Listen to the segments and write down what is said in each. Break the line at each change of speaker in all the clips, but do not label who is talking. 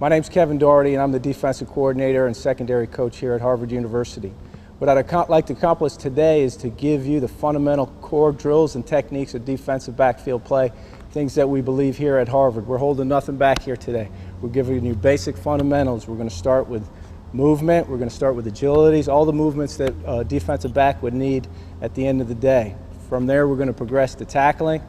My name's Kevin Doherty, and I'm the defensive coordinator and secondary coach here at Harvard University. What I'd like to accomplish today is to give you the fundamental core drills and techniques of defensive backfield play, things that we believe here at Harvard. We're holding nothing back here today. We're giving you basic fundamentals. We're going to start with movement. We're going to start with agilities, all the movements that a defensive back would need at the end of the day. From there, we're going to progress to tackling,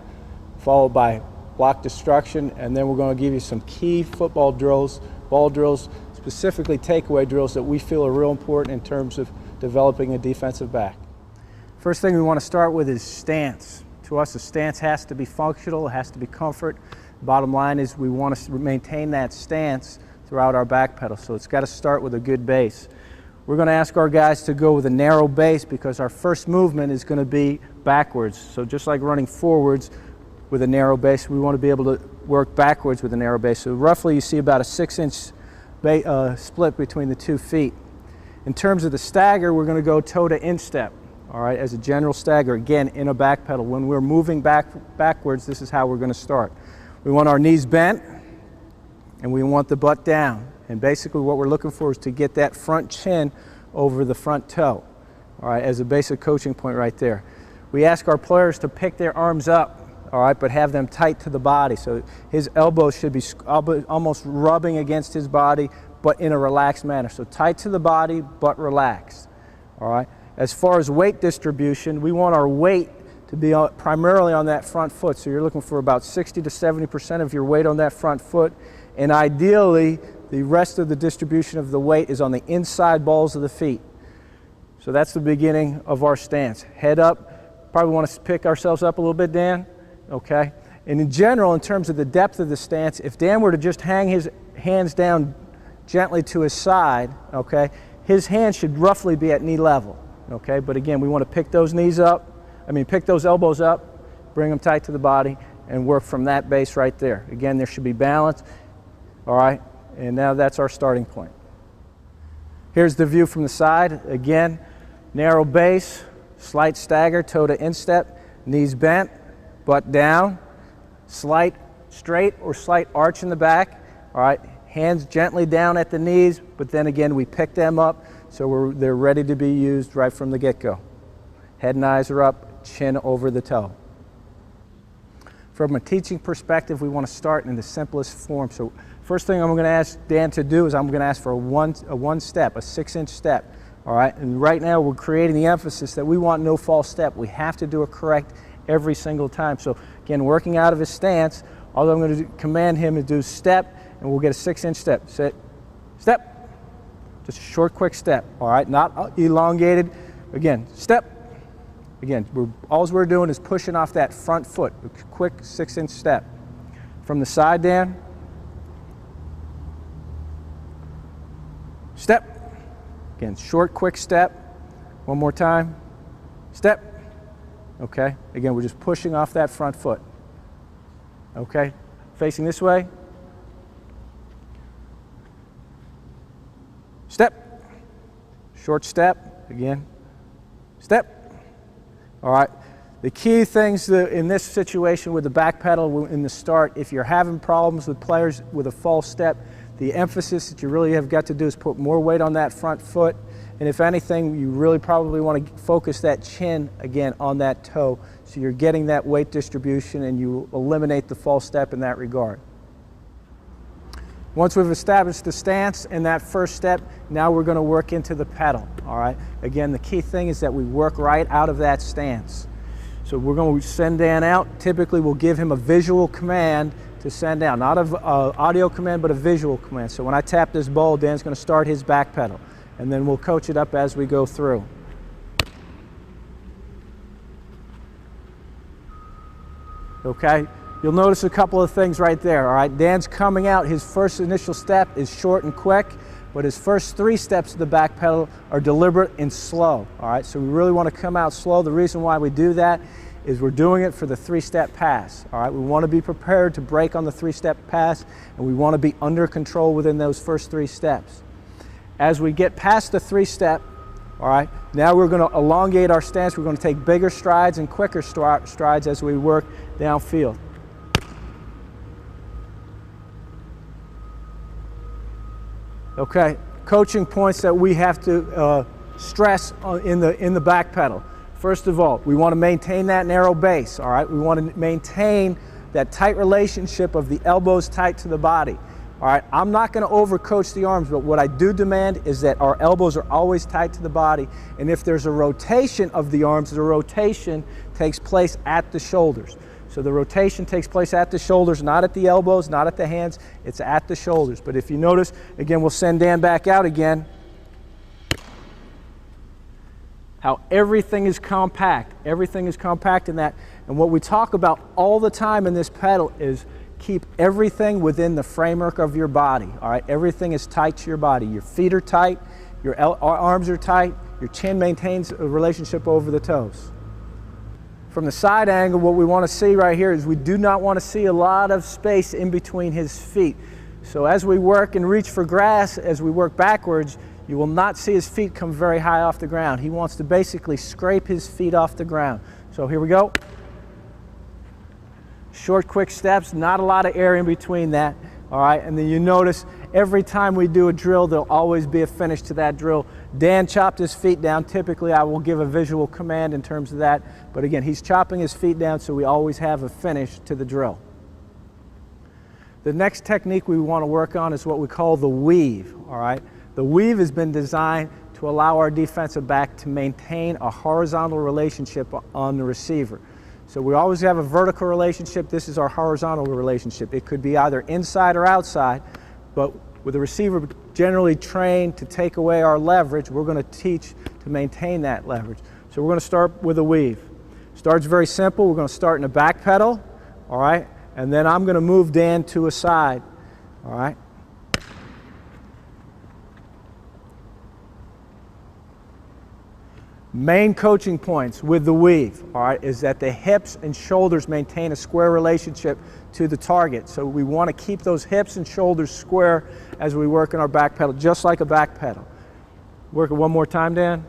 followed by block destruction, and then we're going to give you some key football drills, ball drills, specifically takeaway drills that we feel are real important in terms of developing a defensive back. First thing we want to start with is stance. To us, a stance has to be functional, it has to be comfort. Bottom line is we want to maintain that stance throughout our back pedal, so it's got to start with a good base. We're going to ask our guys to go with a narrow base because our first movement is going to be backwards. So just like running forwards with a narrow base, we want to be able to work backwards with a narrow base. So roughly you see about a 6-inch split between the 2 feet. In terms of the stagger, we're going to go toe to instep, all right, as a general stagger, again, in a back pedal. When we're moving backwards, this is how we're going to start. We want our knees bent, and we want the butt down. And basically what we're looking for is to get that front chin over the front toe, all right, as a basic coaching point right there. We ask our players to pick their arms up, all right, but have them tight to the body. So his elbows should be almost rubbing against his body, but in a relaxed manner. So tight to the body, but relaxed, all right? As far as weight distribution, we want our weight to be primarily on that front foot. So you're looking for about 60 to 70% of your weight on that front foot. And ideally, the rest of the distribution of the weight is on the inside balls of the feet. So that's the beginning of our stance. Head up, probably want to pick ourselves up a little bit, Dan. Okay, and in general, in terms of the depth of the stance, if Dan were to just hang his hands down gently to his side, okay, his hands should roughly be at knee level, okay, but again, we want to pick those pick those elbows up, bring them tight to the body, and work from that base right there. Again, there should be balance, all right, and now that's our starting point. Here's the view from the side. Again, narrow base, slight stagger, toe to instep, knees bent, butt down, slight straight or slight arch in the back, all right, hands gently down at the knees, but then again we pick them up so they're ready to be used right from the get-go. Head and eyes are up, chin over the toe. From a teaching perspective, we want to start in the simplest form. So first thing I'm going to ask Dan to do is I'm going to ask for a one step, a 6-inch step, all right, and right now we're creating the emphasis that we want no false step. We have to do it correct every single time. So again, working out of his stance, all I'm going to command him to do is step, and we'll get a 6-inch step. Sit, step, just a short, quick step, all right, not elongated. Again, step. Again, all we're doing is pushing off that front foot, a quick 6-inch step. From the side, Dan. Step. Again, short, quick step. One more time. Step. Okay, again, we're just pushing off that front foot. Okay, facing this way. Step. Short step, again. Step. All right, the key things in this situation with the back pedal in the start, if you're having problems with players with a false step, the emphasis that you really have got to do is put more weight on that front foot. And if anything, you really probably want to focus that chin, again, on that toe, so you're getting that weight distribution and you eliminate the false step in that regard. Once we've established the stance in that first step, now we're going to work into the pedal, all right? Again, the key thing is that we work right out of that stance. So we're going to send Dan out. Typically, we'll give him a visual command to send out, not an audio command, but a visual command. So when I tap this ball, Dan's going to start his back pedal, and then we'll coach it up as we go through. Okay, you'll notice a couple of things right there, all right? Dan's coming out, his first initial step is short and quick, but his first 3 steps of the back pedal are deliberate and slow, all right? So we really want to come out slow. The reason why we do that is we're doing it for the 3-step pass, all right? We want to be prepared to break on the 3-step pass, and we want to be under control within those first 3 steps. As we get past the 3-step, all right, now we're going to elongate our stance. We're going to take bigger strides and quicker strides as we work downfield. Okay, coaching points that we have to stress in the back pedal. First of all, we want to maintain that narrow base, all right? We want to maintain that tight relationship of the elbows tight to the body. All right, I'm not going to overcoach the arms, but what I do demand is that our elbows are always tight to the body, and if there's a rotation of the arms, the rotation takes place at the shoulders. So the rotation takes place at the shoulders, not at the elbows, not at the hands, it's at the shoulders. But if you notice, again, we'll send Dan back out again, how everything is compact. Everything is compact in that. And what we talk about all the time in this pedal is keep everything within the framework of your body, all right? Everything is tight to your body. Your feet are tight, your arms are tight, your chin maintains a relationship over the toes. From the side angle, what we want to see right here is we do not want to see a lot of space in between his feet. So as we work and reach for grass, as we work backwards, you will not see his feet come very high off the ground. He wants to basically scrape his feet off the ground. So here we go. Short, quick steps, not a lot of air in between that, all right? And then you notice every time we do a drill, there'll always be a finish to that drill. Dan chopped his feet down. Typically, I will give a visual command in terms of that, but again, he's chopping his feet down, so we always have a finish to the drill. The next technique we want to work on is what we call the weave, all right? The weave has been designed to allow our defensive back to maintain a horizontal relationship on the receiver. So we always have a vertical relationship. This is our horizontal relationship. It could be either inside or outside, but with the receiver generally trained to take away our leverage, we're going to teach to maintain that leverage. So we're going to start with a weave. Starts very simple. We're going to start in the back pedal, all right? And then I'm going to move Dan to a side, all right? Main coaching points with the weave, all right, is that the hips and shoulders maintain a square relationship to the target. So we want to keep those hips and shoulders square as we work in our back pedal, just like a back pedal. Work it one more time, Dan.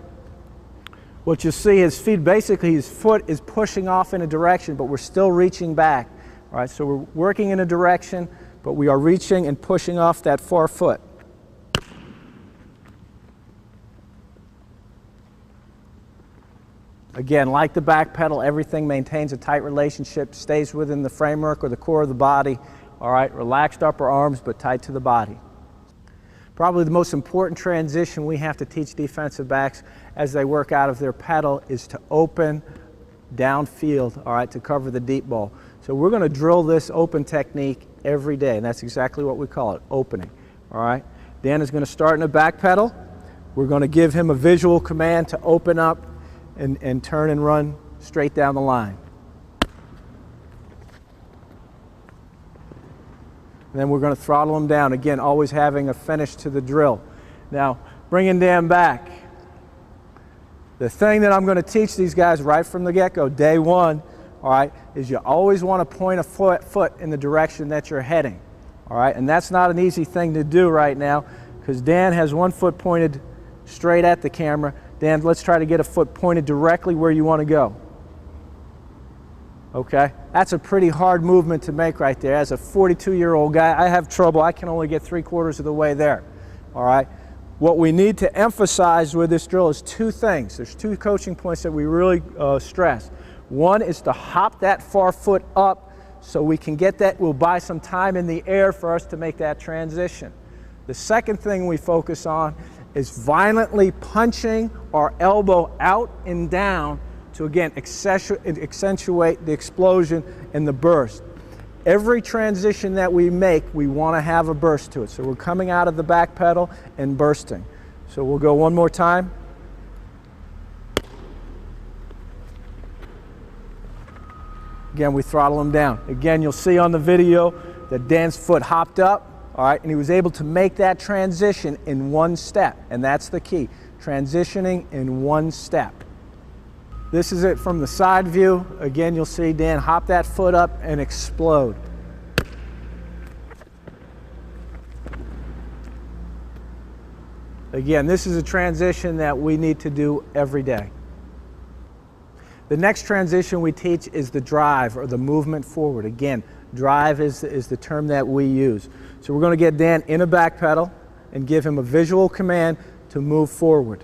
What you'll see, his feet, basically his foot is pushing off in a direction, but we're still reaching back. All right, so we're working in a direction, but we are reaching and pushing off that far foot. Again, like the back pedal, everything maintains a tight relationship, stays within the framework or the core of the body. All right, relaxed upper arms, but tight to the body. Probably the most important transition we have to teach defensive backs as they work out of their pedal is to open downfield, all right, to cover the deep ball. So we're going to drill this open technique every day, and that's exactly what we call it, opening. All right, Dan is going to start in the back pedal. We're going to give him a visual command to open up and turn and run straight down the line. And then we're going to throttle him down. Again, always having a finish to the drill. Now, bringing Dan back. The thing that I'm going to teach these guys right from the get-go, day one, all right, is you always want to point a foot in the direction that you're heading. All right, and that's not an easy thing to do right now because Dan has one foot pointed straight at the camera. Dan, let's try to get a foot pointed directly where you want to go. Okay, that's a pretty hard movement to make right there. As a 42-year-old guy, I have trouble. I can only get 3/4 of the way there. All right, what we need to emphasize with this drill is two things. There's two coaching points that we really stress. One is to hop that far foot up so we can get that. We'll buy some time in the air for us to make that transition. The second thing we focus on is violently punching our elbow out and down to, again, accentuate the explosion and the burst. Every transition that we make, we want to have a burst to it. So we're coming out of the back pedal and bursting. So we'll go one more time. Again, we throttle him down. Again, you'll see on the video that Dan's foot hopped up. All right, and he was able to make that transition in one step, and that's the key, transitioning in one step. This is it from the side view. Again, you'll see Dan hop that foot up and explode. Again, this is a transition that we need to do every day. The next transition we teach is the drive, or the movement forward. Again, drive is the term that we use. So we're going to get Dan in a back pedal, and give him a visual command to move forward.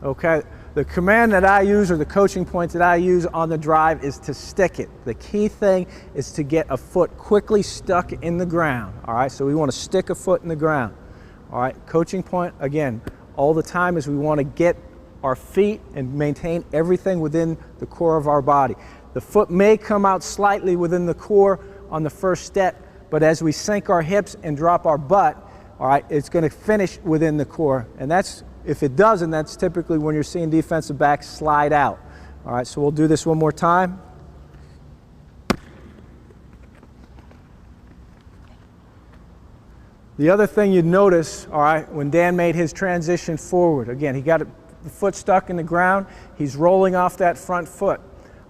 Okay, the command that I use, or the coaching point that I use on the drive, is to stick it. The key thing is to get a foot quickly stuck in the ground. All right, so we want to stick a foot in the ground. All right, coaching point, again, all the time is we want to get our feet and maintain everything within the core of our body. The foot may come out slightly within the core on the first step, but as we sink our hips and drop our butt, all right, it's going to finish within the core. And that's, if it doesn't, that's typically when you're seeing defensive backs slide out. All right, so we'll do this one more time. The other thing you'd notice, all right, when Dan made his transition forward, again, he got the foot stuck in the ground, he's rolling off that front foot.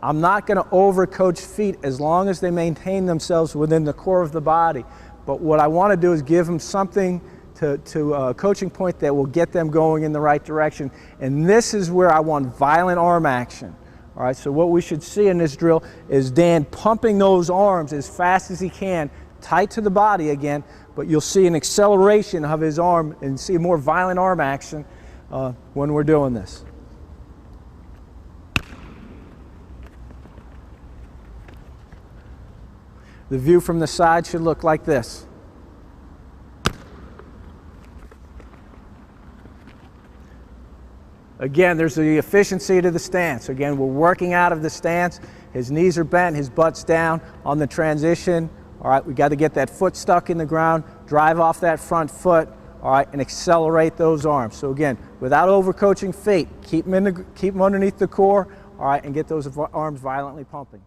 I'm not going to overcoach feet as long as they maintain themselves within the core of the body. But what I want to do is give them something to a coaching point that will get them going in the right direction. And this is where I want violent arm action. All right, so what we should see in this drill is Dan pumping those arms as fast as he can, tight to the body again, but you'll see an acceleration of his arm and see more violent arm action when we're doing this. The view from the side should look like this. Again, there's the efficiency to the stance. Again, we're working out of the stance. His knees are bent, his butt's down on the transition. All right, we got to get that foot stuck in the ground, drive off that front foot, all right, and accelerate those arms. So again, without overcoaching feet, keep them underneath the core, all right, and get those arms violently pumping.